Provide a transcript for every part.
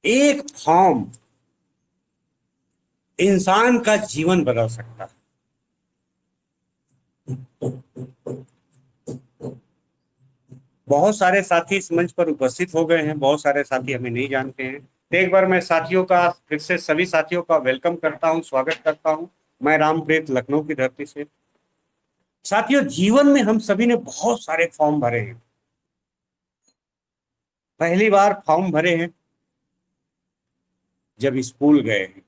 एक फॉर्म इंसान का जीवन बदल सकता है। बहुत सारे साथी इस मंच पर उपस्थित हो गए हैं, बहुत सारे साथी हमें नहीं जानते हैं। तो एक बार मैं साथियों का फिर से सभी साथियों का वेलकम करता हूं, स्वागत करता हूं। मैं रामप्रीत, लखनऊ की धरती से। साथियों, जीवन में हम सभी ने बहुत सारे फॉर्म भरे हैं। पहली बार फॉर्म भरे हैं जब स्कूल गए हैं।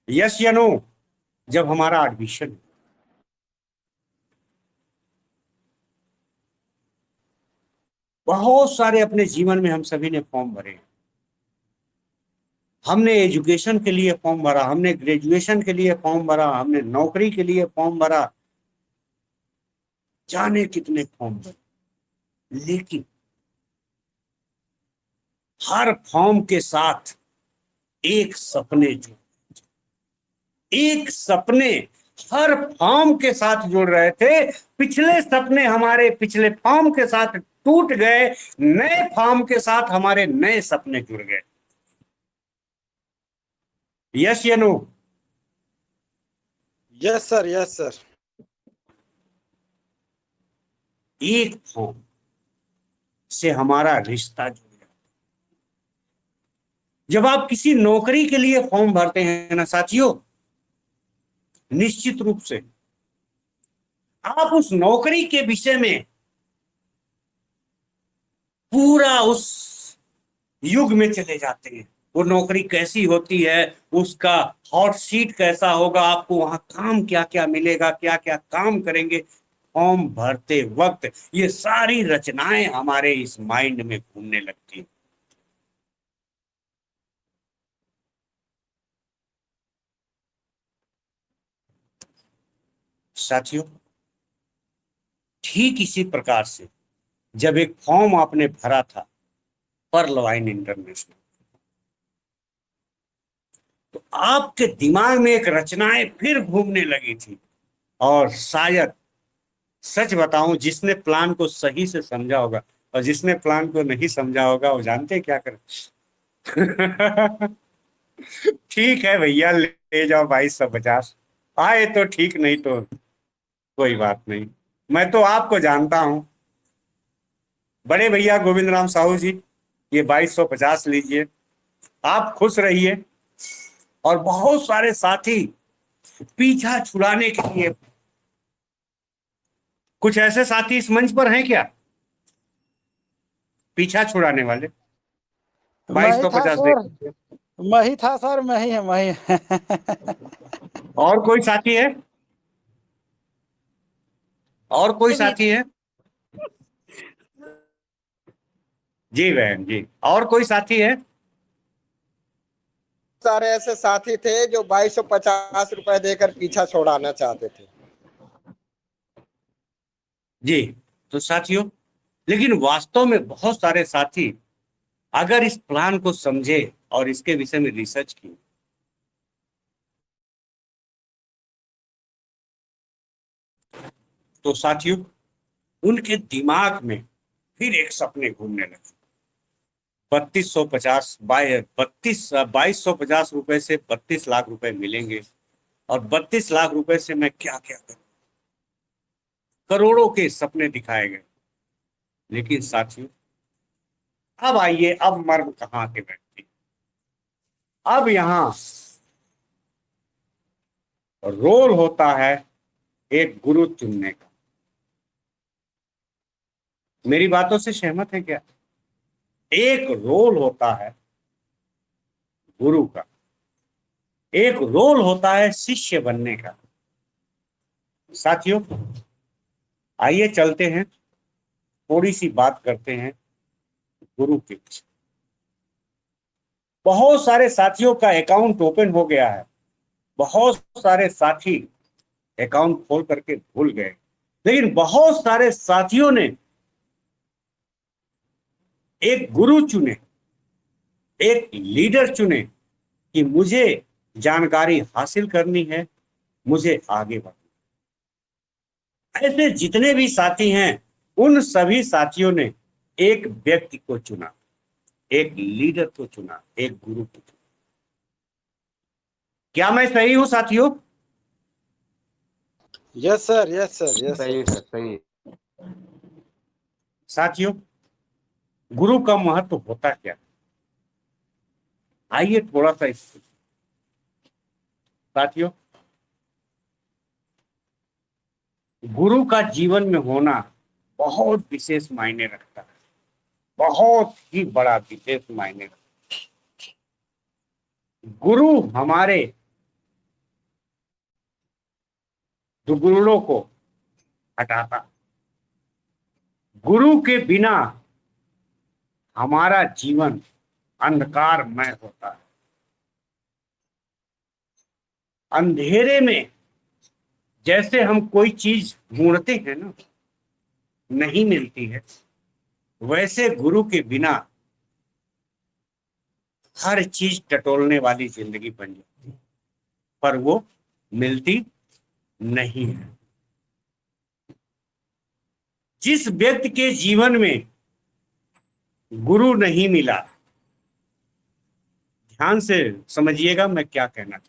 यस या नो? जब हमारा एडमिशन। बहुत सारे अपने जीवन में हम सभी ने फॉर्म भरे हैं। हमने एजुकेशन के लिए फॉर्म भरा, हमने ग्रेजुएशन के लिए फॉर्म भरा, हमने नौकरी के लिए फॉर्म भरा, जाने कितने फॉर्म भरे। लेकिन हर फॉर्म के साथ एक सपने जुड़ एक सपने हर फॉर्म के साथ जुड़ रहे थे। पिछले सपने हमारे पिछले फॉर्म के साथ टूट गए, नए फॉर्म के साथ हमारे नए सपने जुड़ गए। यस या no? Yes sir, yes sir. एक फॉर्म से हमारा रिश्ता जुड़ गया। जब आप किसी नौकरी के लिए फॉर्म भरते हैं ना साथियों, निश्चित रूप से आप उस नौकरी के विषय में पूरा उस युग में चले जाते हैं। वो नौकरी कैसी होती है, उसका हॉट सीट कैसा होगा, आपको वहां काम क्या क्या मिलेगा, क्या क्या काम करेंगे। फॉर्म भरते वक्त ये सारी रचनाएं हमारे इस माइंड में घूमने लगती हैं। साथियों, ठीक इसी प्रकार से जब एक फॉर्म आपने भरा था पर्ल वाइन इंटरनेशनल, तो आपके दिमाग में एक रचनाएं फिर घूमने लगी थी। और शायद, सच बताऊं, जिसने प्लान को सही से समझा होगा और जिसने प्लान को नहीं समझा होगा, वो जानते क्या करें? ठीक है भैया, ले जाओ 2250। आए तो ठीक, नहीं तो कोई बात नहीं। मैं तो आपको जानता हूं, बड़े भैया गोविंद राम साहू जी। ये 2250 लीजिए, आप खुश रहिए। और बहुत सारे साथी पीछा छुड़ाने के लिए, कुछ ऐसे साथी इस मंच पर हैं क्या पीछा छुड़ाने वाले? मैं बाईस ही सौ था पचास देख सर। सकते हैं। मैं ही था सर, मैं ही है, मैं ही। और कोई साथी है? और कोई साथी है? जी बहन जी, और कोई साथी है? सारे ऐसे साथी थे जो 2250 रुपए देकर पीछा छोड़ाना चाहते थे। जी। तो साथियों, लेकिन वास्तव में बहुत सारे साथी अगर इस प्लान को समझे और इसके विषय में रिसर्च की, तो साथियों उनके दिमाग में फिर एक सपने घूमने लगे। 2250 रुपए से 32 लाख रुपए मिलेंगे, और 32 लाख रुपए से मैं क्या क्या करूं। करोड़ों के सपने दिखाए गए। लेकिन साथियों, अब आइए, अब मर्म कहां के बैठती। अब यहां रोल होता है एक गुरु चुनने का। मेरी बातों से सहमत है क्या? एक रोल होता है गुरु का, एक रोल होता है शिष्य बनने का। साथियों, आइए चलते हैं, थोड़ी सी बात करते हैं गुरु के पीछे। बहुत सारे साथियों का अकाउंट ओपन हो गया है, बहुत सारे साथी अकाउंट खोल करके भूल गए। लेकिन बहुत सारे साथियों ने एक गुरु चुने, एक लीडर चुने कि मुझे जानकारी हासिल करनी है, मुझे आगे बढ़ना। ऐसे जितने भी साथी हैं, उन सभी साथियों ने एक व्यक्ति को चुना। एक लीडर को चुना, एक गुरु को चुना। क्या मैं सही हूं साथियों? Yes sir, yes sir, yes सही सर। सर, सही। साथियों, गुरु का महत्व होता क्या? आइए थोड़ा सा इस साथियों, गुरु का जीवन में होना बहुत विशेष मायने रखता है, बहुत ही बड़ा विशेष मायने रखता है। गुरु हमारे दुर्गुणों को हटाता। गुरु के बिना हमारा जीवन अंधकारमय होता है। अंधेरे में जैसे हम कोई चीज ढूंढते हैं ना, नहीं मिलती है, वैसे गुरु के बिना हर चीज टटोलने वाली जिंदगी बन जाती है, पर वो मिलती नहीं है। जिस व्यक्ति के जीवन में गुरु नहीं मिला, ध्यान से समझिएगा मैं क्या कहना चाहता हूं।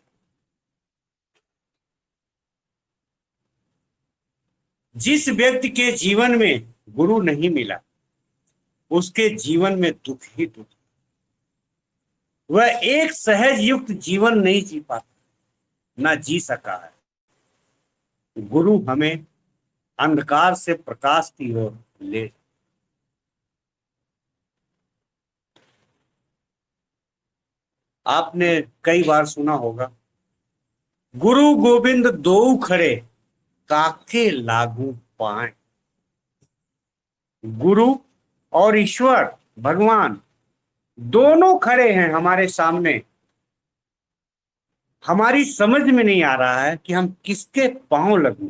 जिस व्यक्ति के जीवन में गुरु नहीं मिला, उसके जीवन में दुख ही दुख। वह एक सहज युक्त जीवन नहीं जी पाता, ना जी सका है। गुरु हमें अंधकार से प्रकाश की ओर ले। आपने कई बार सुना होगा, गुरु गोविंद दो खड़े काके लागू पाए। गुरु और ईश्वर भगवान दोनों खड़े हैं हमारे सामने। हमारी समझ में नहीं आ रहा है कि हम किसके पांव लगूं,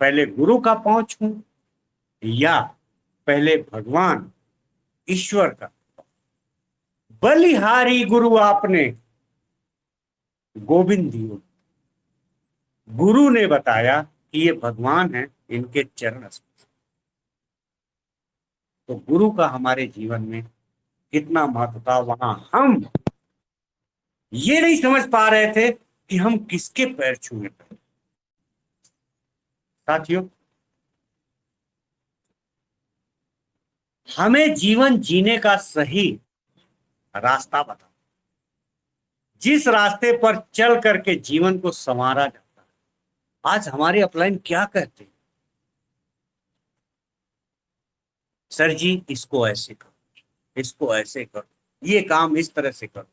पहले गुरु का पांव छूं या पहले भगवान ईश्वर का। बलिहारी गुरु आपने गोविंद दियो। गुरु ने बताया कि ये भगवान है, इनके चरण स्पर्श। तो गुरु का हमारे जीवन में कितना महत्व था, वहां हम ये नहीं समझ पा रहे थे कि हम किसके पैर छूने पर। साथियों, हमें जीवन जीने का सही रास्ता बता, जिस रास्ते पर चल करके जीवन को संवारा जाता है। आज हमारे अपलाइन क्या कहते हैं, सर जी इसको ऐसे करो, इसको ऐसे करो, ये काम इस तरह से करो,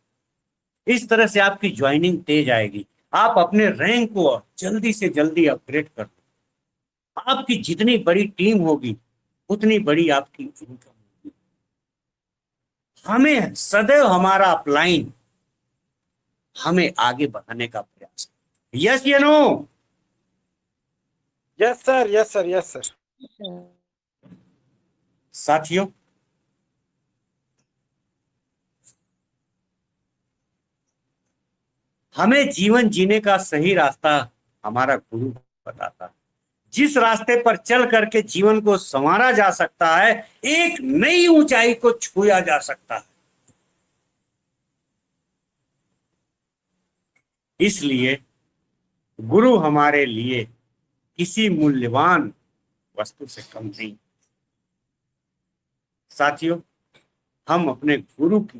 इस तरह से आपकी ज्वाइनिंग तेज आएगी, आप अपने रैंक को जल्दी से जल्दी अपग्रेड कर दो, आपकी जितनी बड़ी टीम होगी उतनी बड़ी आपकी इनकम होगी। हमें सदैव हमारा अपलाइन हमें आगे बढ़ाने का प्रयास। यस या no? Yes sir, yes sir, yes sir. साथियों, हमें जीवन जीने का सही रास्ता हमारा गुरु बताता है। जिस रास्ते पर चल करके जीवन को संवारा जा सकता है, एक नई ऊंचाई को छुआ जा सकता है। इसलिए गुरु हमारे लिए किसी मूल्यवान वस्तु से कम नहीं। साथियों, हम अपने गुरु की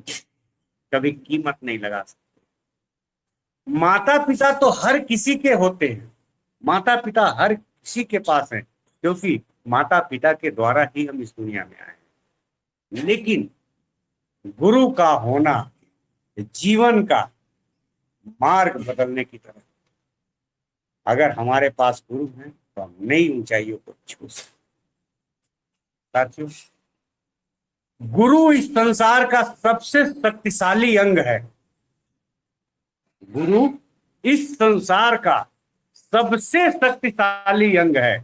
कभी कीमत नहीं लगा सकते। माता पिता तो हर किसी के होते हैं, माता पिता हर किसी के पास हैं, क्योंकि माता पिता के द्वारा ही हम इस दुनिया में आए हैं। लेकिन गुरु का होना जीवन का मार्ग बदलने की तरह। अगर हमारे पास गुरु हैं तो हम नई ऊंचाइयों को छू सकते। साथियों, गुरु इस संसार का सबसे शक्तिशाली अंग है। गुरु इस संसार का सबसे शक्तिशाली अंग है।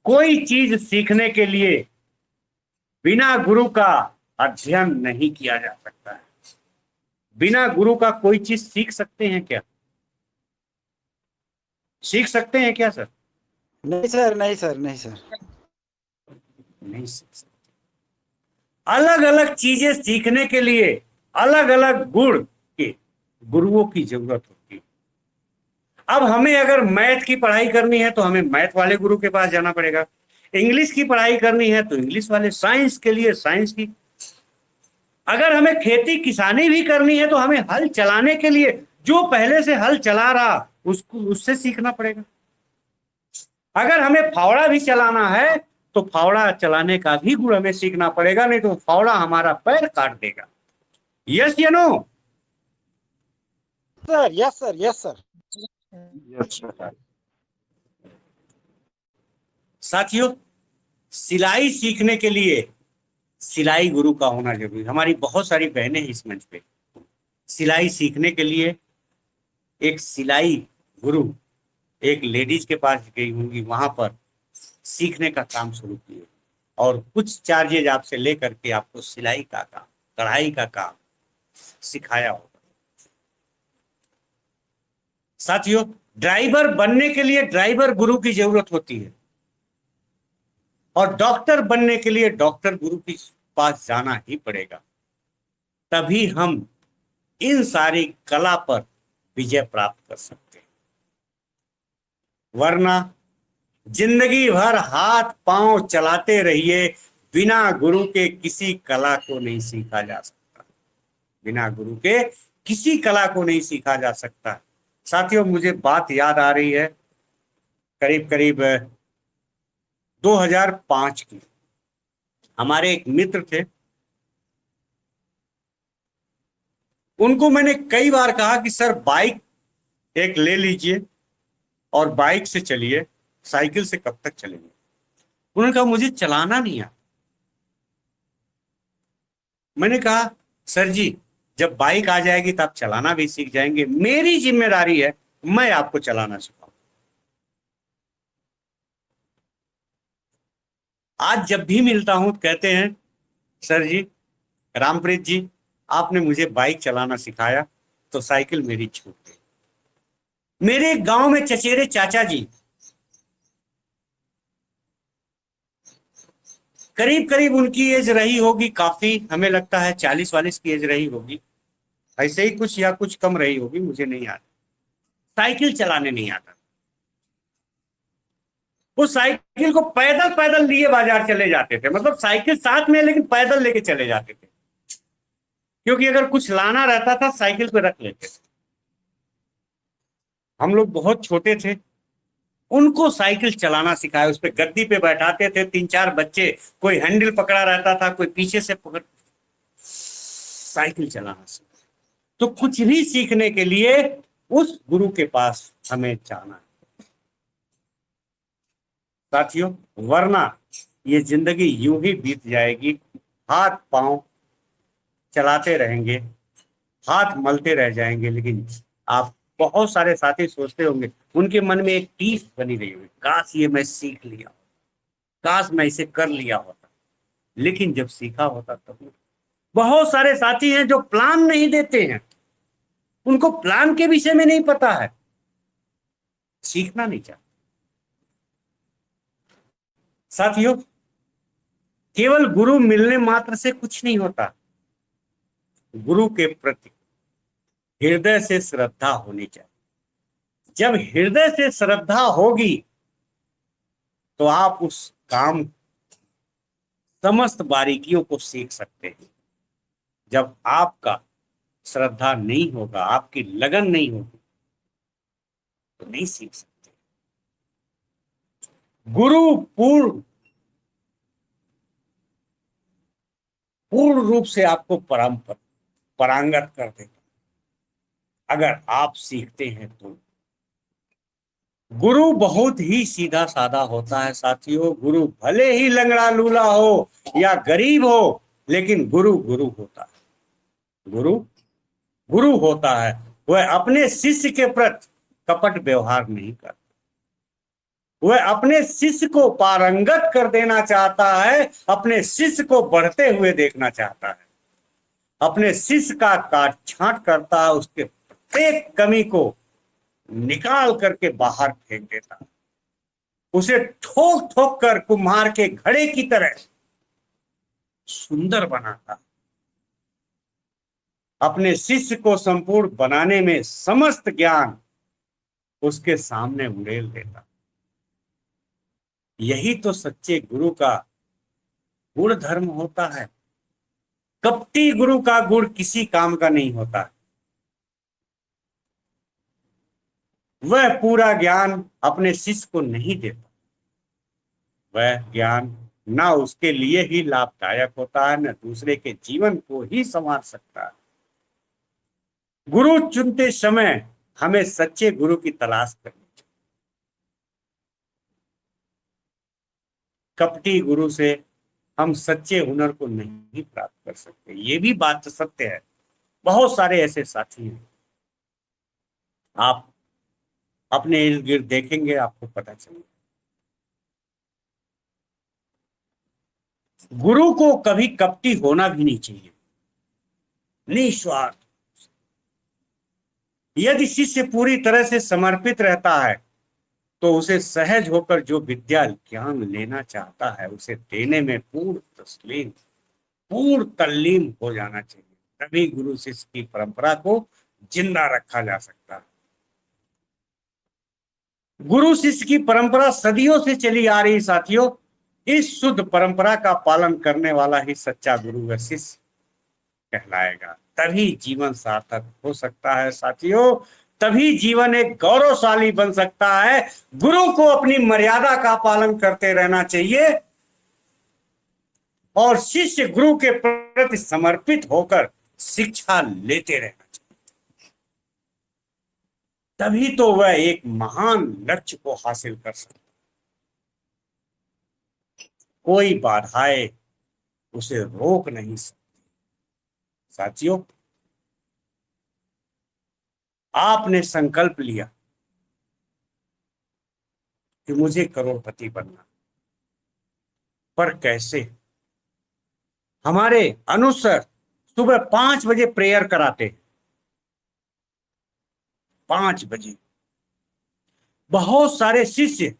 कोई चीज सीखने के लिए बिना गुरु का अध्ययन नहीं किया जा सकता है। बिना गुरु का कोई चीज सीख सकते हैं क्या? सीख सकते हैं क्या सर? नहीं सर, नहीं सर, नहीं सर। नहीं सीख सकते। अलग अलग चीजें सीखने के लिए अलग अलग गुण के गुरुओं की जरूरत होती है। अब हमें अगर मैथ की पढ़ाई करनी है तो हमें मैथ वाले गुरु के पास जाना पड़ेगा, इंग्लिश की पढ़ाई करनी है तो इंग्लिश वाले, साइंस के लिए साइंस की, अगर हमें खेती किसानी भी करनी है तो हमें हल चलाने के लिए जो पहले से हल चला रहा उसको उससे सीखना पड़ेगा। अगर हमें फावड़ा भी चलाना है तो फावड़ा चलाने का भी गुण हमें सीखना पड़ेगा, नहीं तो फावड़ा हमारा पैर काट देगा। यस या no? Sir yes sir yes sir. साथियों, सिलाई सीखने के लिए सिलाई गुरु का होना जरूरी है। हमारी बहुत सारी बहनें इस मंच पे सिलाई सीखने के लिए एक सिलाई गुरु, एक लेडीज के पास गई होंगी, वहां पर सीखने का काम शुरू किए और कुछ चार्जेज आपसे लेकर के आपको सिलाई का काम, कढ़ाई का काम सिखाया होगा। साथियों, ड्राइवर बनने के लिए ड्राइवर गुरु की जरूरत होती है और डॉक्टर बनने के लिए डॉक्टर गुरु के पास जाना ही पड़ेगा, तभी हम इन सारी कला पर विजय प्राप्त कर सकते हैं। वरना जिंदगी भर हाथ पांव चलाते रहिए, बिना गुरु के किसी कला को नहीं सीखा जा सकता, बिना गुरु के किसी कला को नहीं सीखा जा सकता। साथियों, मुझे बात याद आ रही है करीब करीब 2005 की। हमारे एक मित्र थे, उनको मैंने कई बार कहा कि सर बाइक एक ले लीजिए और बाइक से चलिए, साइकिल से कब तक चलेंगे। उन्होंने कहा मुझे चलाना नहीं आता। मैंने कहा सर जी, जब बाइक आ जाएगी तब चलाना भी सीख जाएंगे, मेरी जिम्मेदारी है मैं आपको चलाना सिखाऊं। आज जब भी मिलता हूं कहते हैं सर जी, रामप्रीत जी, आपने मुझे बाइक चलाना सिखाया तो साइकिल मेरी छूट गई। मेरे गांव में चचेरे चाचा जी करीब करीब उनकी एज रही होगी, काफी हमें लगता है 40-40 की एज रही होगी, ऐसे ही कुछ या कुछ कम रही होगी, मुझे नहीं आता। साइकिल चलाने नहीं आता। वो साइकिल को पैदल पैदल लिए बाजार चले जाते थे, मतलब साइकिल साथ में लेकिन पैदल लेके चले जाते थे, क्योंकि अगर कुछ लाना रहता था साइकिल पे रख लेते थे। हम लोग बहुत छोटे थे, उनको साइकिल चलाना सिखाया, उस पर गद्दी पे बैठाते थे 3-4 बच्चे, कोई हैंडल पकड़ा रहता था, कोई पीछे से पकड़, साइकिल चलाना सिखाया। तो कुछ भी सीखने के लिए उस गुरु के पास हमें जाना है साथियों, वरना ये जिंदगी यूं ही बीत जाएगी, हाथ पांव चलाते रहेंगे, हाथ मलते रह जाएंगे। लेकिन आप बहुत सारे साथी सोचते होंगे, उनके मन में एक टीस बनी रही होगी, काश ये मैं सीख लिया, काश मैं इसे कर लिया होता। लेकिन जब सीखा होता तब। बहुत सारे साथी हैं जो प्लान नहीं देते हैं, उनको प्लान के विषय में नहीं पता है, सीखना नहीं चाहते। साथियों, केवल गुरु मिलने मात्र से कुछ नहीं होता, गुरु के प्रति हृदय से श्रद्धा होनी चाहिए। जब हृदय से श्रद्धा होगी तो आप उस काम समस्त बारीकियों को सीख सकते हैं। जब आपका श्रद्धा नहीं होगा, आपकी लगन नहीं होगी, तो नहीं सीख सकते। गुरु पूर्ण रूप से आपको परांगत कर देगा अगर आप सीखते हैं तो। गुरु बहुत ही सीधा साधा होता है साथियों। गुरु भले ही लंगड़ा लूला हो या गरीब हो, लेकिन गुरु गुरु होता है। गुरु गुरु होता है, वह अपने शिष्य के प्रति कपट व्यवहार नहीं करता, वह अपने शिष्य को पारंगत कर देना चाहता है, अपने शिष्य को बढ़ते हुए देखना चाहता है, अपने शिष्य का काट छांट करता है, उसके प्रत्येक कमी को निकाल करके बाहर फेंक देता है, उसे ठोक ठोक कर कुम्हार के घड़े की तरह, उसे ठोक ठोक कर कुम्हार के घड़े की तरह निकाल करके बाहर फेंक देता है। उसे ठोक ठोक कर निकाल करके बाहर फेंक देता है। उसे ठोक ठोक कर सुंदर बनाता, अपने शिष्य को संपूर्ण बनाने में समस्त ज्ञान उसके सामने उड़ेल देता। यही तो सच्चे गुरु का गुण धर्म होता है। कपटी गुरु का गुण किसी काम का नहीं होता। वह पूरा ज्ञान अपने शिष्य को नहीं देता। वह ज्ञान ना उसके लिए ही लाभदायक होता है, न दूसरे के जीवन को ही संवार सकता है। गुरु चुनते समय हमें सच्चे गुरु की तलाश करनी चाहिए। कपटी गुरु से हम सच्चे हुनर को नहीं प्राप्त कर सकते। ये भी बात सत्य है। बहुत सारे ऐसे साथी हैं, आप अपने इर्द गिर्द देखेंगे, आपको पता चलेगा। गुरु को कभी कपटी होना भी नहीं चाहिए, निस्वार्थ। यदि शिष्य पूरी तरह से समर्पित रहता है तो उसे सहज होकर जो विद्या ज्ञान लेना चाहता है उसे देने में पूर्ण तल्लीन हो जाना चाहिए। तभी गुरु शिष्य की परंपरा को जिंदा रखा जा सकता है। गुरु शिष्य की परंपरा सदियों से चली आ रही साथियों। इस शुद्ध परंपरा का पालन करने वाला ही सच्चा गुरु व शिष्य कहलाएगा। तभी जीवन सार्थक हो सकता है साथियों। तभी जीवन एक गौरवशाली बन सकता है। गुरु को अपनी मर्यादा का पालन करते रहना चाहिए और शिष्य गुरु के प्रति समर्पित होकर शिक्षा लेते रहना चाहिए। तभी तो वह एक महान लक्ष्य को हासिल कर सकता है। कोई बाधाएं उसे रोक नहीं सकती। साथियों, आपने संकल्प लिया कि मुझे करोड़पति बनना, पर कैसे? हमारे अनुसर सुबह 5 बजे प्रेयर कराते हैं। 5 बजे बहुत सारे शिष्य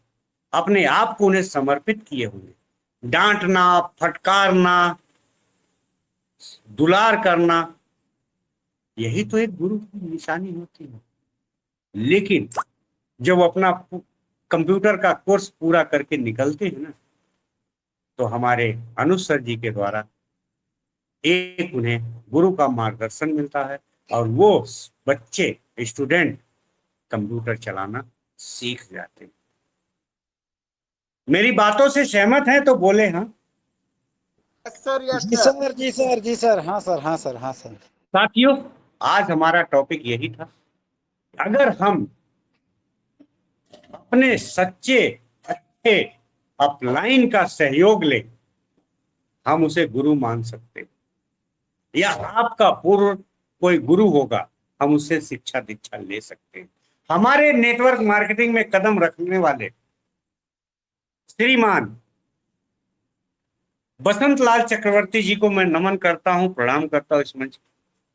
अपने आप को उन्हें समर्पित किए हुए, डांटना, फटकारना, दुलार करना, यही तो एक गुरु की निशानी होती है। लेकिन जब अपना कंप्यूटर का कोर्स पूरा करके निकलते हैं ना, तो हमारे अनुसर जी के द्वारा एक उन्हें गुरु का मार्गदर्शन मिलता है और वो बच्चे स्टूडेंट कंप्यूटर चलाना सीख जाते हैं। मेरी बातों से सहमत हैं तो बोले हाँ। सर यस जी सर। सर, जी सर, जी सर, हाँ सर, हाँ सर, हाँ सर। साथियों, आज हमारा टॉपिक यही था। अगर हम अपने सच्चे अच्छे अपलाइन का सहयोग ले, हम उसे गुरु मान सकते हैं। या आपका पूर्व कोई गुरु होगा, हम उससे शिक्षा दीक्षा ले सकते हैं। हमारे नेटवर्क मार्केटिंग में कदम रखने वाले श्रीमान बसंत लाल चक्रवर्ती जी को मैं नमन करता हूं, प्रणाम करता हूं इस मंच,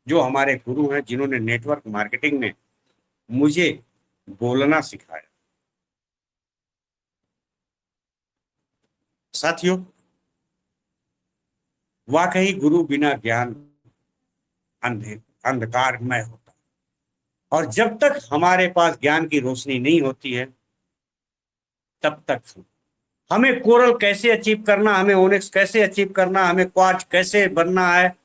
जो हमारे गुरु हैं, जिन्होंने नेटवर्क मार्केटिंग में मुझे बोलना सिखाया। साथियों, वाकई गुरु बिना ज्ञान अंधकारमय होता है। और जब तक हमारे पास ज्ञान की रोशनी नहीं होती है, तब तक हमें कोरल कैसे अचीव करना, हमें ओनिक्स कैसे अचीव करना, हमें क्वार्ट्ज कैसे बनना है,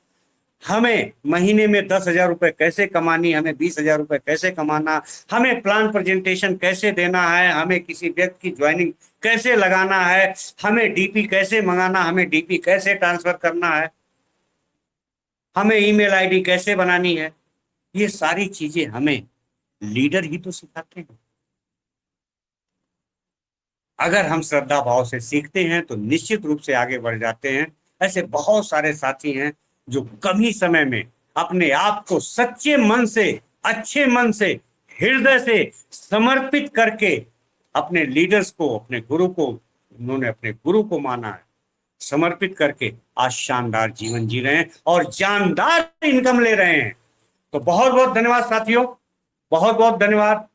हमें महीने में 10,000 रुपए कैसे कमानी, हमें 20,000 रुपए कैसे कमाना, हमें प्लान प्रेजेंटेशन कैसे देना है, हमें किसी व्यक्ति की ज्वाइनिंग कैसे लगाना है, हमें डीपी कैसे मंगाना, हमें डीपी कैसे ट्रांसफर करना है, हमें ईमेल आईडी कैसे बनानी है, ये सारी चीजें हमें लीडर ही तो सिखाते हैं। अगर हम श्रद्धा भाव से सीखते हैं तो निश्चित रूप से आगे बढ़ जाते हैं। ऐसे बहुत सारे साथी हैं जो कम ही समय में अपने आप को सच्चे मन से, अच्छे मन से, हृदय से समर्पित करके अपने लीडर्स को, अपने गुरु को, उन्होंने अपने गुरु को माना है, समर्पित करके आज शानदार जीवन जी रहे हैं और जानदार इनकम ले रहे हैं। तो बहुत बहुत धन्यवाद साथियों, बहुत बहुत धन्यवाद।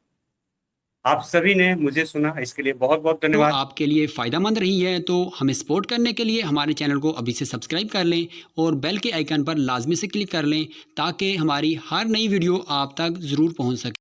आप सभी ने मुझे सुना, इसके लिए बहुत बहुत तो धन्यवाद। आपके लिए फ़ायदेमंद रही है, तो हमें सपोर्ट करने के लिए हमारे चैनल को अभी से सब्सक्राइब कर लें और बेल के आइकन पर लाजमी से क्लिक कर लें, ताकि हमारी हर नई वीडियो आप तक ज़रूर पहुंच सके।